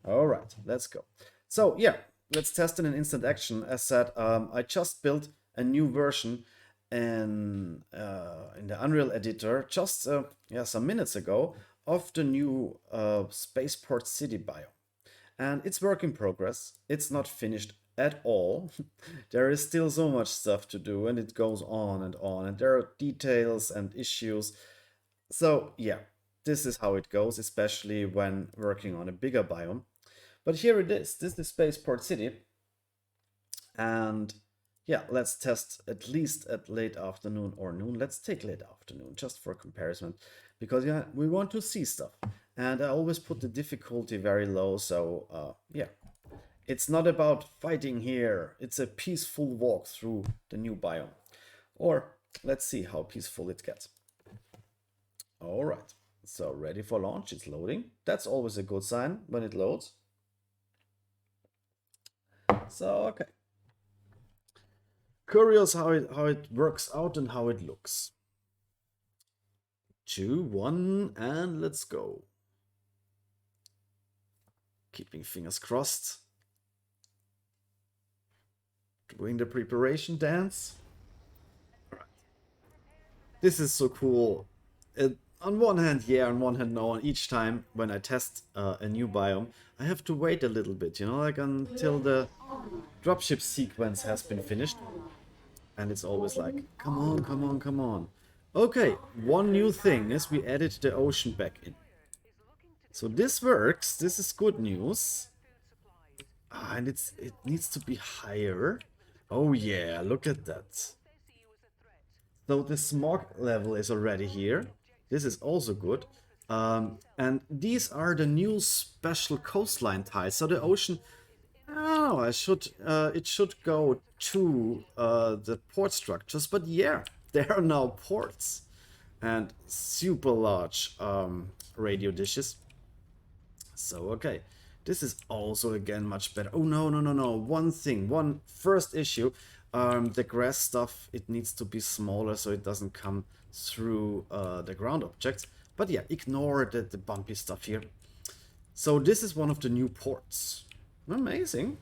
Alright, let's go. So yeah, let's test it in instant action. As said, I just built a new version in the Unreal Editor just yeah, some minutes ago of the new Spaceport City biome. And it's work in progress. It's not finished at all. There is still so much stuff to do, and it goes on, and there are details and issues. So yeah, this is how it goes, especially when working on a bigger biome. But here it is. This is the Spaceport City. And yeah, let's test at least at late afternoon or noon. Let's take late afternoon just for comparison, because yeah, we want to see stuff. And I always put the difficulty very low, so yeah. It's not about fighting here. It's a peaceful walk through the new biome. Or let's see how peaceful it gets. All right, so ready for launch. It's loading. That's always a good sign when it loads. So, okay. Curious how it works out and how it looks. 2, 1, and let's go. Keeping fingers crossed. Doing the preparation dance. Right. This is so cool. On one hand, yeah, on one hand, no. And each time when I test a new biome, I have to wait a little bit, you know, like until the dropship sequence has been finished. And it's always like, come on, come on, come on. Okay, one new thing is we added the ocean back in. So this works. This is good news. And it needs to be higher. Oh yeah, look at that. So the smog level is already here. This is also good. And these are the new special coastline tiles. So the ocean, oh, it should go to the port structures. But yeah, there are now ports and super large radio dishes. So okay, this is also again much better. Oh no, no, no, no. One first issue. The grass stuff, it needs to be smaller so it doesn't come through the ground objects. But yeah, ignore the bumpy stuff here. So this is one of the new ports. Amazing.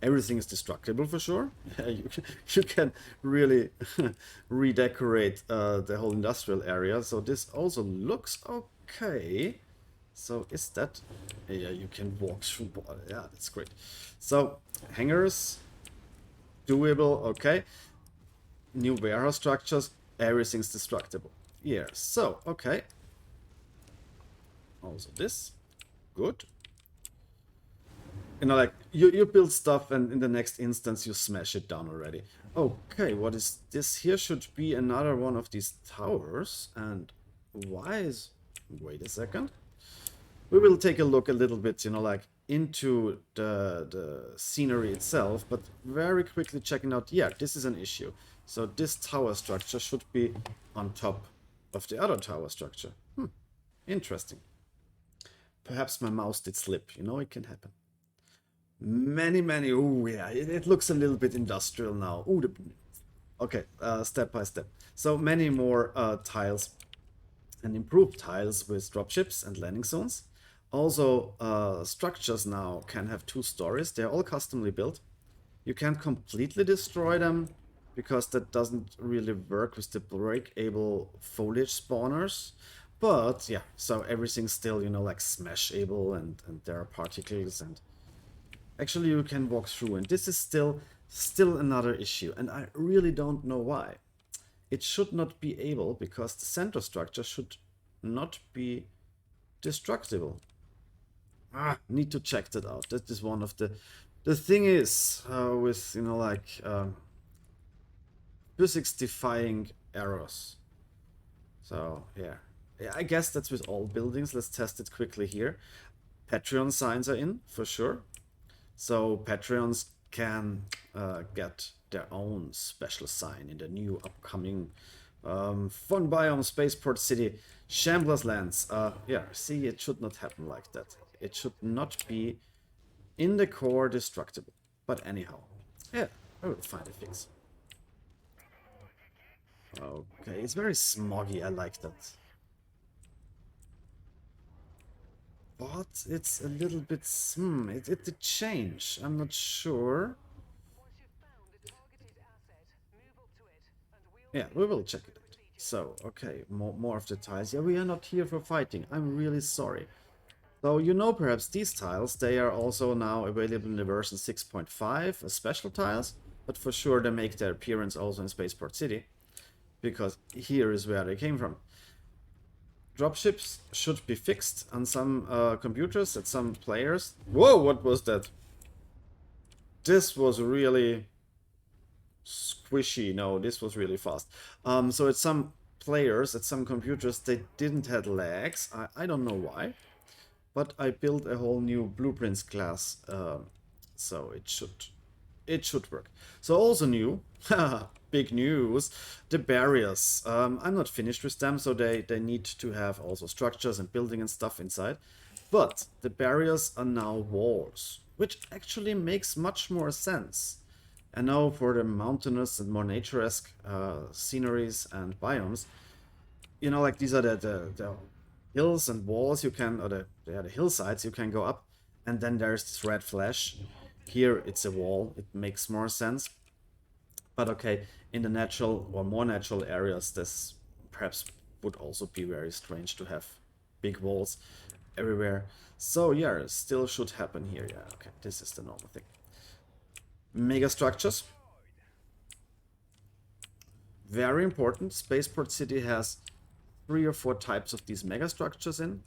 Everything is destructible for sure. Yeah, you can really redecorate the whole industrial area. So this also looks okay. So is that... Yeah, you can walk through... Yeah, that's great. So, hangars... Doable, okay. New warehouse structures, everything's destructible. Yeah, so, okay. Also this, good. You know, like, you build stuff and in the next instance you smash it down already. Okay, what is this? Here should be another one of these towers. And why is... Wait a second. We will take a look a little bit, you know, like, into the scenery itself, but very quickly checking out, yeah, this is an issue. So this tower structure should be on top of the other tower structure. Interesting. Perhaps my mouse did slip, you know, it can happen. Many, oh yeah, it looks a little bit industrial now. Ooh, okay, step by step. So many more tiles and improved tiles with dropships and landing zones. Also, structures now can have 2 stories. They're all customly built. You can't completely destroy them because that doesn't really work with the breakable foliage spawners. But yeah, so everything's still, you know, like smashable and there are particles and actually you can walk through. And this is still another issue. And I really don't know why. It should not be able because the center structure should not be destructible. Need to check that out. That is one of the thing is with, you know, like physics defying errors. So yeah, I guess that's with all buildings. Let's test it quickly here. Patreon signs are in for sure. So Patreons can get their own special sign in the new upcoming vonBiomes Spaceport City Shamblers Lands. Yeah, see, it should not happen like that. It should not be in the core destructible. But anyhow, yeah, I will find a fix. Okay, it's very smoggy. I like that. but it's a little bit... it did change. I'm not sure. Yeah, we will check it out. So, okay, more of the tiles. Yeah, we are not here for fighting. I'm really sorry. So, you know, perhaps these tiles, they are also now available in the version 6.5 as special tiles, but for sure they make their appearance also in Spaceport City, because here is where they came from. Dropships should be fixed on some computers at some players. Whoa, what was that? This was really squishy. No, this was really fast. So at some players, at some computers, they didn't have lags. I don't know why. But I built a whole new blueprints class, so it should work. So also new, big news, the barriers. I'm not finished with them, so they need to have also structures and building and stuff inside. But the barriers are now walls, which actually makes much more sense. And now for the mountainous and more nature-esque sceneries and biomes, you know, like these are the hills and walls you can, or the hillsides you can go up, and then there's this red flash. Here it's a wall, it makes more sense. But okay, in the natural or more natural areas, this perhaps would also be very strange to have big walls everywhere. So yeah, still should happen here. Yeah, okay, this is the normal thing. Megastructures. Very important. Spaceport City has 3 or 4 types of these megastructures in.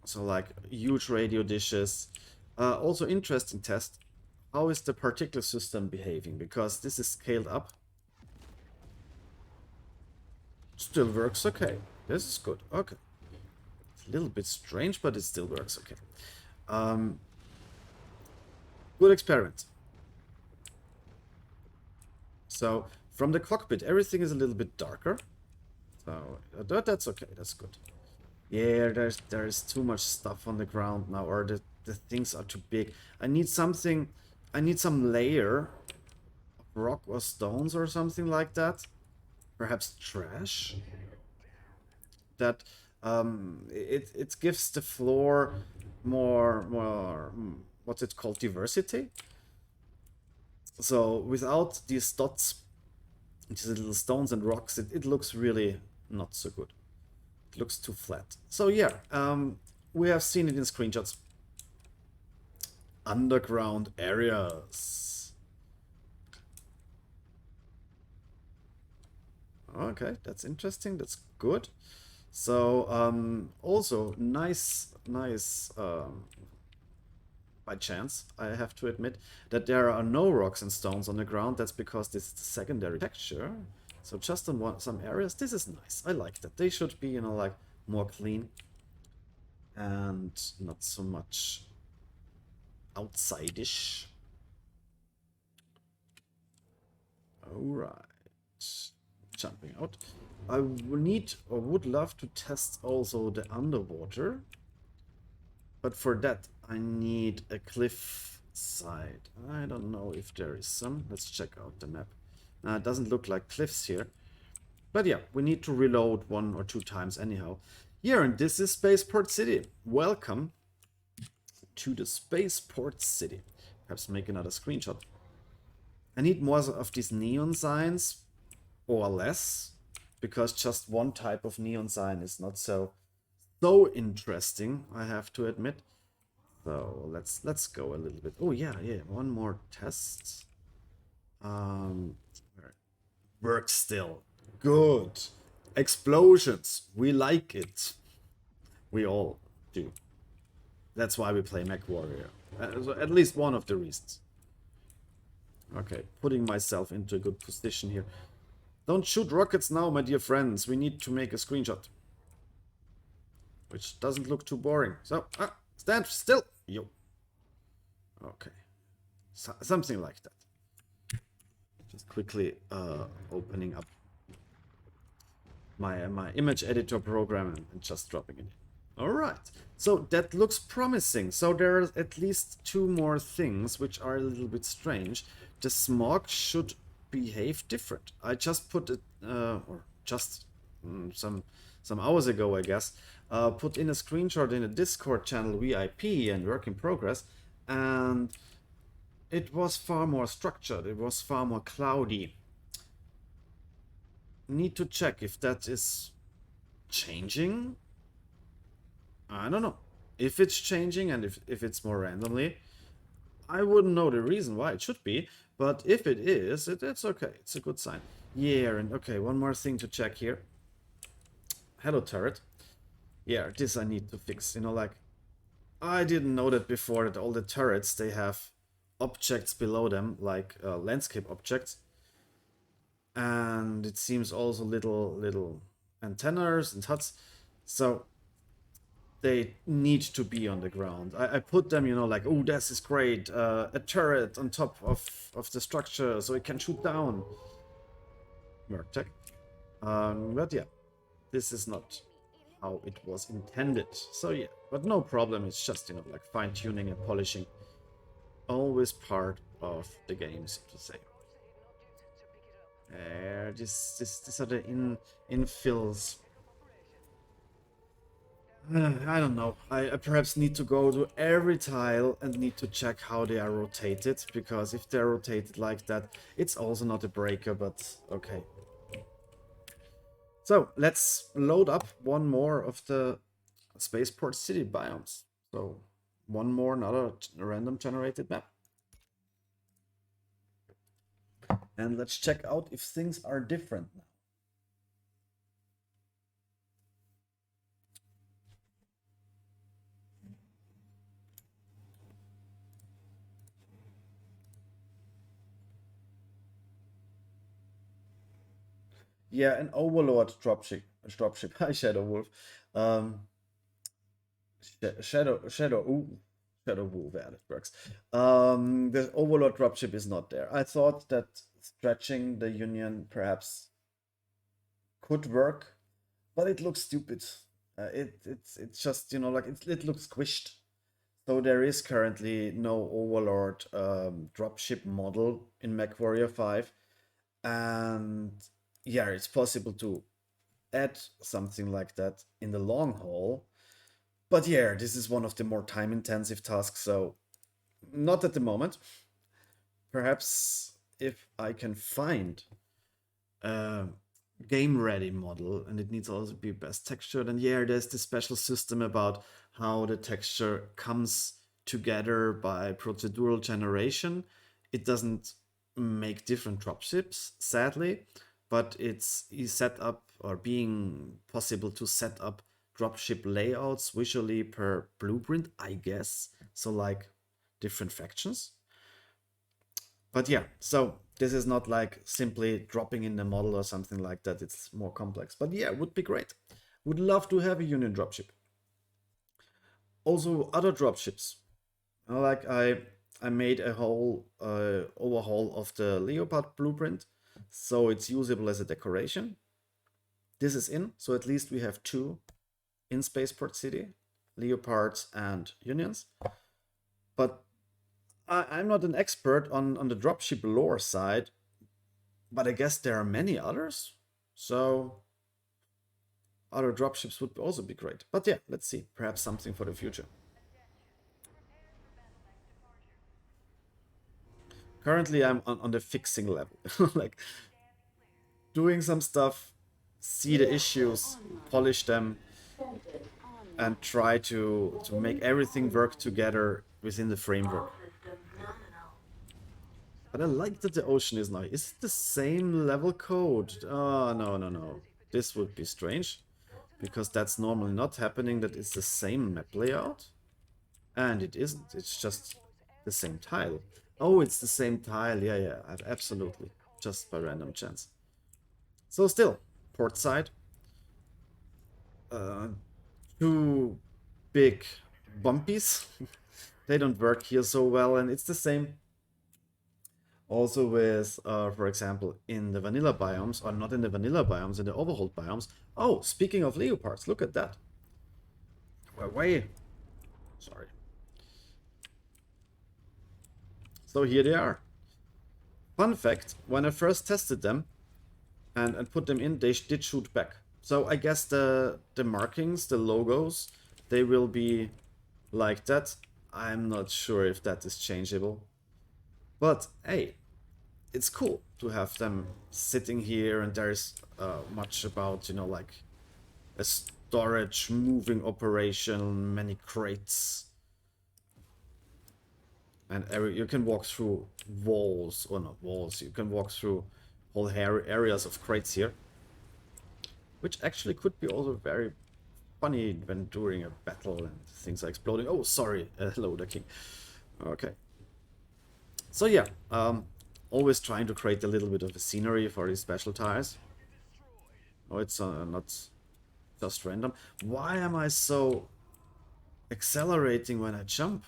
So like huge radio dishes. Also interesting test. How is the particle system behaving? Because this is scaled up. Still works okay. This is good. Okay. It's a little bit strange, but it still works okay. Good experiment. So from the cockpit, everything is a little bit darker. So that's okay. That's good. Yeah, there's too much stuff on the ground now, or the things are too big. I need something. I need some layer of rock or stones or something like that. Perhaps trash. That it gives the floor more what's it called, diversity. So without these dots, these little stones and rocks, it looks really not so good. It looks too flat. So yeah, we have seen it in screenshots. Underground areas. Okay, that's interesting. That's good. So also nice by chance, I have to admit, that there are no rocks and stones on the ground. That's because this is the secondary texture. So just on some areas, this is nice. I like that. They should be, you know, like more clean and not so much outside-ish. Alright. Jumping out. I need or would love to test also the underwater. But for that, I need a cliff side. I don't know if there is some. Let's check out the map. It doesn't look like cliffs here. But yeah, we need to reload 1 or 2 times anyhow. Here, and this is Spaceport City. Welcome to the Spaceport City. Perhaps make another screenshot. I need more of these neon signs, or less, because just one type of neon sign is not so interesting, I have to admit. So let's go a little bit. Oh yeah, one more test. Works still. Good. Explosions. We like it. We all do. That's why we play Mechwarrior. At least one of the reasons. Okay, putting myself into a good position here. Don't shoot rockets now, my dear friends. We need to make a screenshot. Which doesn't look too boring. So, stand still. Yo. Okay. Something like that. Just quickly opening up my image editor program and just dropping it in. Alright, so that looks promising. So there are at least 2 more things which are a little bit strange. The smog should behave different. I just put it, or just some hours ago, I guess, put in a screenshot in a Discord channel VIP and work in progress, and it was far more structured, it was far more cloudy. Need to check if that is changing. I don't know. If it's changing and if it's more randomly, I wouldn't know the reason why it should be, but if it is, it's okay. It's a good sign. Yeah, and okay, one more thing to check here. Hello, turret. Yeah, this I need to fix. You know, like, I didn't know that before, that all the turrets, they have objects below them, like landscape objects. And it seems also little antennas and huts. So they need to be on the ground. I put them, you know, like, oh, this is great. A turret on top of the structure so it can shoot down. Murktech. But yeah, this is not how it was intended. So yeah, but no problem. It's just, you know, like fine-tuning and polishing. Always part of the game, so to say. These are the infills. I don't know. I perhaps need to go to every tile and need to check how they are rotated, because if they're rotated like that, it's also not a breaker, but okay. So let's load up one more of the spaceport city biomes. So one more, another random generated map. And let's check out if things are different now. Yeah, an Overlord dropship. Hi, Shadow Wolf. Shadow Wolf, yeah, that works. The Overlord dropship is not there. I thought that stretching the Union perhaps could work, but it looks stupid. It's just, you know, like it looks squished. So there is currently no Overlord dropship model in Mechwarrior 5, and yeah, it's possible to add something like that in the long haul. But yeah, this is one of the more time-intensive tasks, so not at the moment. Perhaps if I can find a game-ready model, and it needs also to be best textured, and yeah, there's this special system about how the texture comes together by procedural generation. It doesn't make different dropships, sadly, but it's set up, or being possible to set up dropship layouts visually per blueprint, I guess. So like different factions. But yeah, so this is not like simply dropping in the model or something like that. It's more complex. But yeah, would be great. Would love to have a Union dropship. Also, other dropships. Like I made a whole overhaul of the Leopard blueprint, so it's usable as a decoration. This is in, so at least we have two in Spaceport City, Leopards and Unions. But I'm not an expert on the dropship lore side, but I guess there are many others. So other dropships would also be great. But yeah, let's see. Perhaps something for the future. Currently, I'm on the fixing level. Like, doing some stuff, see the issues, polish them, and try to make everything work together within the framework. But I like that the ocean is now. Is it the same level code? Oh, no. This would be strange, because that's normally not happening, that it's the same map layout. And it isn't. It's just the same tile. Oh, it's the same tile. Yeah, absolutely. Just by random chance. So still, port side. Two big bumpies. They don't work here so well, and it's the same also with, for example, in the vanilla biomes, or not in the vanilla biomes, in the overhauled biomes. Oh, speaking of leopards, look at that. Way. Sorry. So here they are. Fun fact, when I first tested them and put them in, they did shoot back. So I guess the markings, the logos, they will be like that. I'm not sure if that is changeable. But hey, it's cool to have them sitting here, and there's much about, you know, like a storage moving operation, many crates. And you can walk through walls, or not walls, you can walk through whole areas of crates here. Which actually could be also very funny when during a battle and things are exploding. Oh, sorry, hello, the king. Okay. So yeah, always trying to create a little bit of a scenery for these special tires. Oh, it's not just random. Why am I so accelerating when I jump?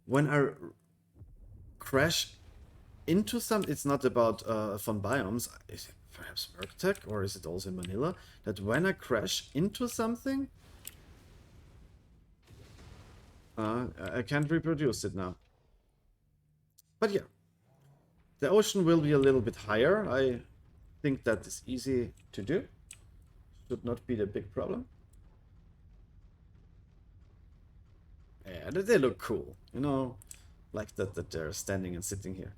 When I crash into something, it's not about vonBiomes. Is it perhaps Battletech, or is it also in Manila? That when I crash into something, I can't reproduce it now. But yeah, the ocean will be a little bit higher. I think that is easy to do. Should not be the big problem. Yeah, they look cool. You know, like that they're standing and sitting here.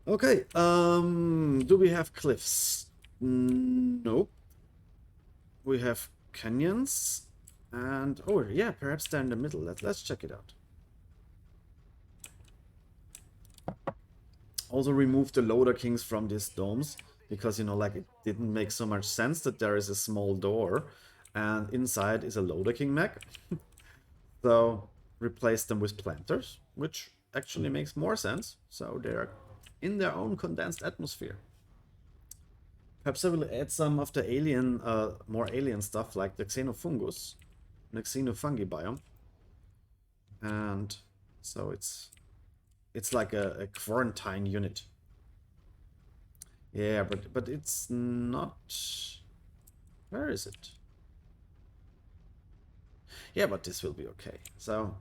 Okay, do we have cliffs? Nope. We have canyons. And, oh yeah, perhaps they're in the middle. Let's check it out. Also remove the loader kings from these domes, because, you know, like, it didn't make so much sense that there is a small door and inside is a loader king mech. So replace them with planters, which actually makes more sense. So they're in their own condensed atmosphere. Perhaps I will add some of the alien, more alien stuff, like the xenofungus, the xenofungi biome. And so it's like a quarantine unit. Yeah, but it's not... Where is it? Yeah, but this will be okay. So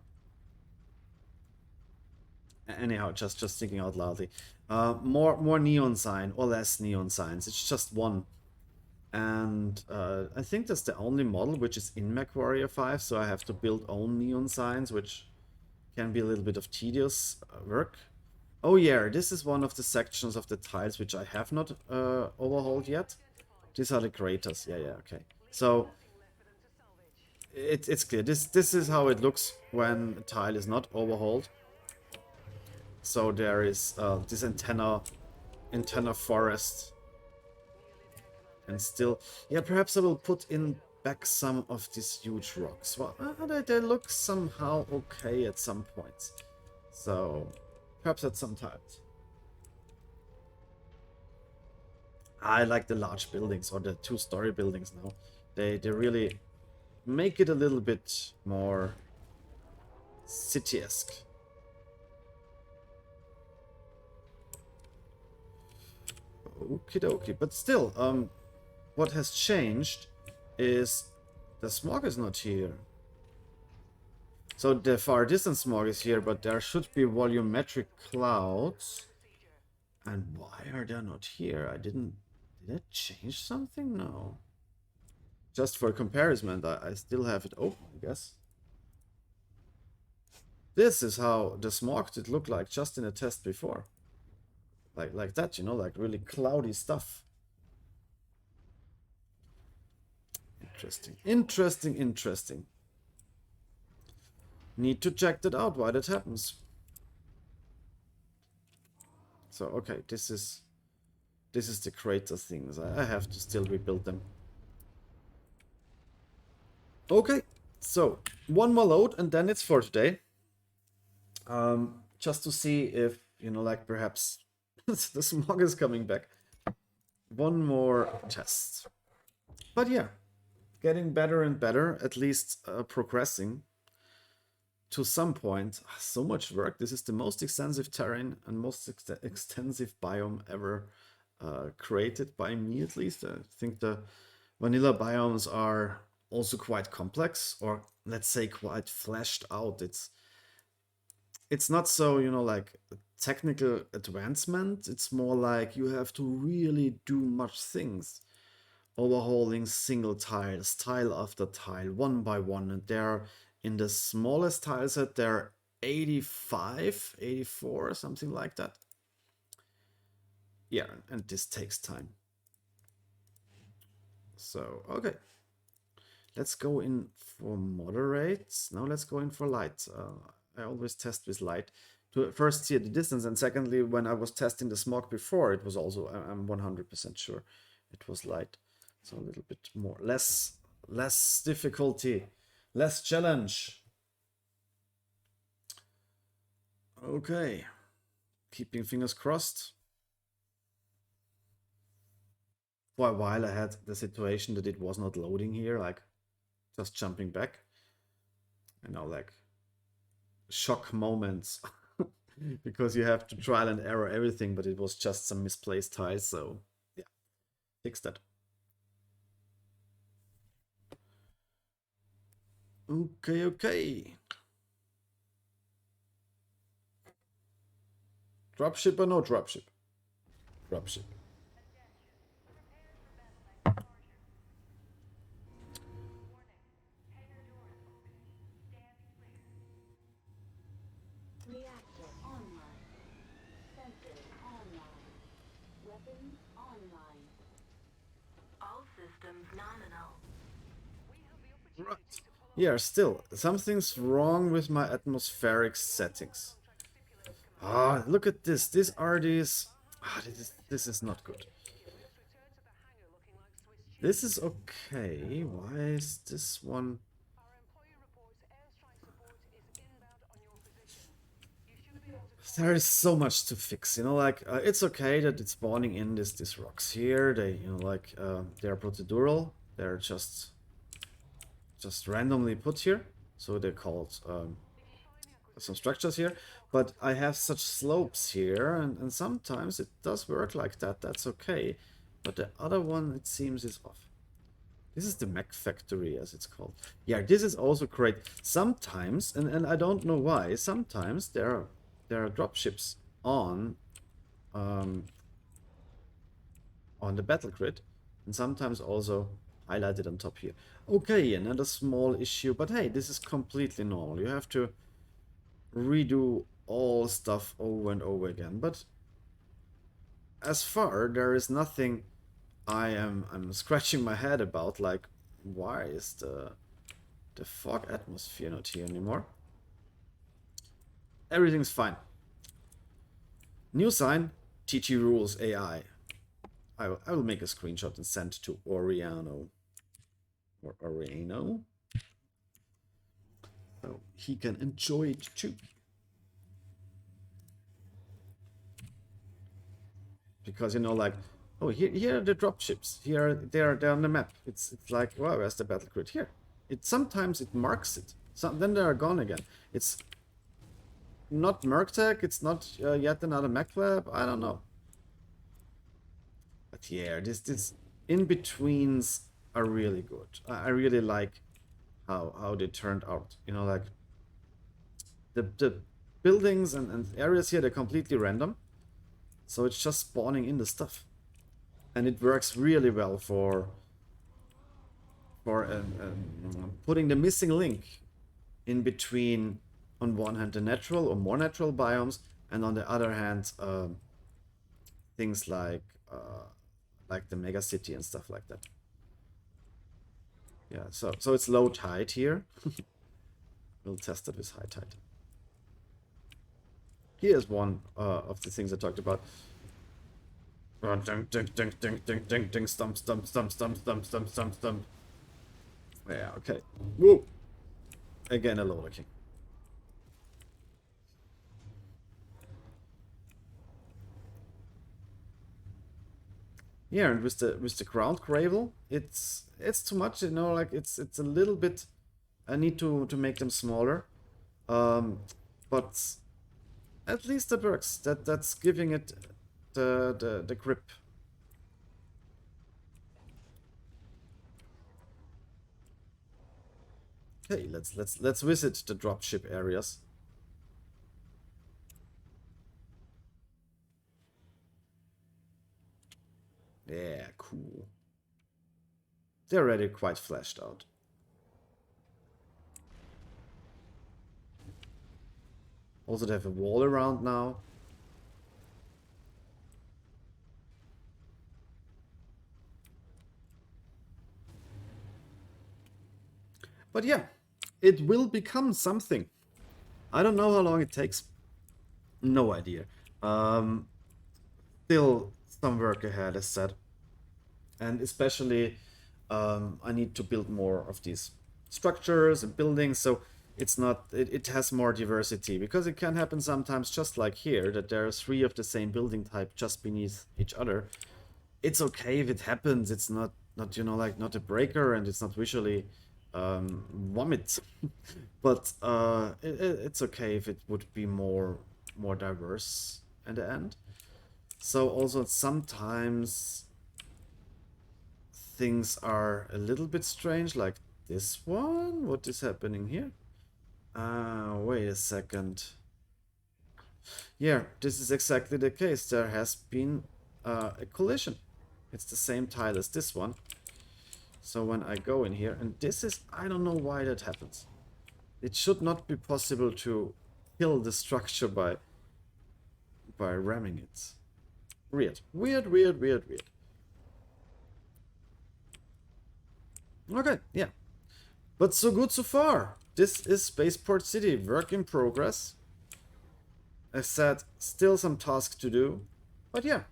anyhow, just thinking out loudly. More neon sign or less neon signs. It's just one. And I think that's the only model which is in Mechwarrior 5, so I have to build own neon signs, which can be a little bit of tedious work. Oh yeah, this is one of the sections of the tiles which I have not overhauled yet. These are the craters. Yeah, okay. So it's clear. This is how it looks when a tile is not overhauled. So there is this antenna forest. And still, yeah, perhaps I will put in back some of these huge rocks. Well, they look somehow okay at some points. So, perhaps at some times. I like the large buildings, or the two-story buildings now. They really make it a little bit more city-esque. Okie dokie. But still, what has changed is the smog is not here. So the far distance smog is here, but there should be volumetric clouds. And why are they not here? Did it change something? No. Just for comparison, I still have it open, I guess. This is how the smog did look like just in a test before. Like that, you know, like really cloudy stuff. Interesting. Need to check that out, why that happens. So, okay, this is the crater things. I have to still rebuild them. Okay, so one more load and then it's for today. Just to see if, you know, like perhaps the smog is coming back. One more test. But yeah, getting better and better, at least progressing. To some point, so much work. This is the most extensive terrain and most extensive biome ever created by me, at least. I think the vanilla biomes are also quite complex, or let's say quite fleshed out. It's it's not so, you know, like technical advancement. It's more like you have to really do much things. Overhauling single tiles, tile after tile, one by one. And they're in the smallest tile set, they're 85, 84, something like that. Yeah, and this takes time. So, okay. Let's go in for moderate. Now let's go in for light. I always test with light to first see the distance, and secondly, when I was testing the smog before, it was also, I'm 100% sure it was light. So a little bit more, less difficulty, less challenge. Okay, keeping fingers crossed. For a while I had the situation that it was not loading here, like just jumping back. And now like shock moments because you have to trial and error everything, but it was just some misplaced tiles, so yeah, fix that. Okay, okay. Dropship or no dropship? Dropship. Reactor online. Sensors online. Weapons online. All systems nominal. Right. Yeah, still, something's wrong with my atmospheric settings. Ah, look at this. These are these. Ah, this is not good. This is okay. Why is this one? There is so much to fix, you know, like it's okay that it's spawning in these rocks here. They, you know, like they're procedural. They're just randomly put here, so they're called some structures here. But I have such slopes here, and sometimes it does work like that. That's okay, but the other one, it seems, is off. This is the Mech Factory, as it's called. Yeah, this is also great. Sometimes, and I don't know why, sometimes there are dropships um, on the battle grid, and sometimes also highlighted on top here. Okay, another small issue, but hey, this is completely normal. You have to redo all stuff over and over again. But as far, there is nothing I'm scratching my head about, like why is the fog atmosphere not here anymore? Everything's fine. New sign, TT rules AI. I will make a screenshot and send to Oriano. Or Oriano. So he can enjoy it too. Because, you know, like, oh, here are the dropships. Here, they're on the map. It's like, wow, where's the battle grid? Here. Sometimes it marks it. Then they are gone again. It's not Merktech. It's not yet another Mech Lab. I don't know. But yeah, this in-betweens are really good. I really like how they turned out. You know, like the buildings and areas here, they're completely random. So it's just spawning in the stuff. And it works really well for putting the missing link in between, on one hand, the natural or more natural biomes, and on the other hand, things like the mega city and stuff like that. Yeah, so it's low tide here. We'll test it with high tide. Here's one of the things I talked about. Ding, ding, ding, ding, ding, ding, ding, stump, stump, stump, stump, stump, stump, stump, stump. Yeah, okay. Whoa! Again, a loader king. Yeah, and with the ground gravel, it's too much, you know, like it's a little bit. I need to make them smaller. But at least it works. That's giving it the grip. Okay, let's visit the dropship areas. cool. They're already quite fleshed out. Also, they have a wall around now. But yeah, it will become something. I don't know how long it takes. No idea. Still some work ahead, as said. And especially, I need to build more of these structures and buildings, so it's not, it has more diversity, because it can happen sometimes, just like here, that there are 3 of the same building type just beneath each other. It's okay if it happens. It's not you know, like, not a breaker, and it's not visually vomit. But it's okay if it would be more diverse in the end. So also sometimes things are a little bit strange, like this one. What is happening here? Wait a second. Yeah, this is exactly the case. There has been a collision. It's the same tile as this one. So when I go in here, and this is, I don't know why that happens. It should not be possible to kill the structure by ramming it. Weird. Weird, weird, weird, weird. Okay, yeah. But so good so far. This is Spaceport City, work in progress. As said, still some tasks to do. But yeah.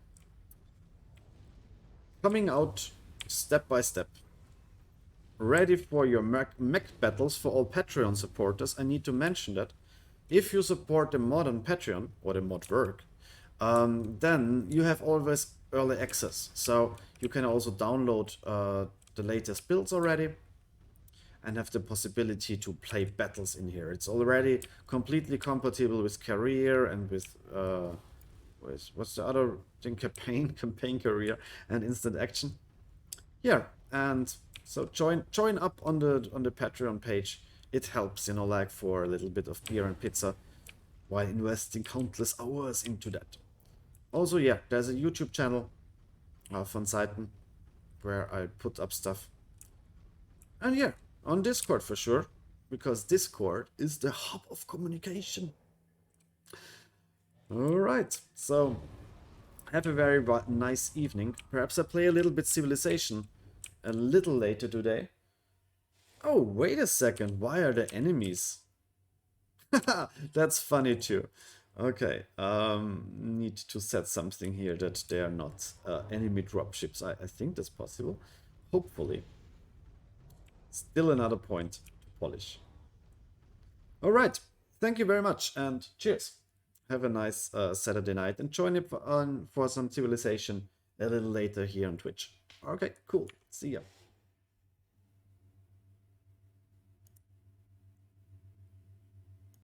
Coming out step by step. Ready for your mech battles for all Patreon supporters. I need to mention that if you support the mod on Patreon, or the mod work, then you have always early access. So you can also download the latest builds already and have the possibility to play battles in here. It's already completely compatible with Career and with what's the other thing? Campaign Career and Instant Action. Yeah, and so join up on the Patreon page. It helps, you know, like, for a little bit of beer and pizza while investing countless hours into that. Also, yeah, there's a YouTube channel von Seiten where I put up stuff. And yeah, on Discord for sure, because Discord is the hub of communication. Alright, so have a very nice evening. Perhaps I play a little bit Civilization a little later today. Oh, wait a second, why are there enemies? That's funny too. Okay, need to set something here that they are not enemy dropships. I think that's possible. Hopefully. Still another point to polish. Alright, thank you very much, and cheers. Have a nice Saturday night, and join it for some Civilization a little later here on Twitch. Okay, cool. See ya.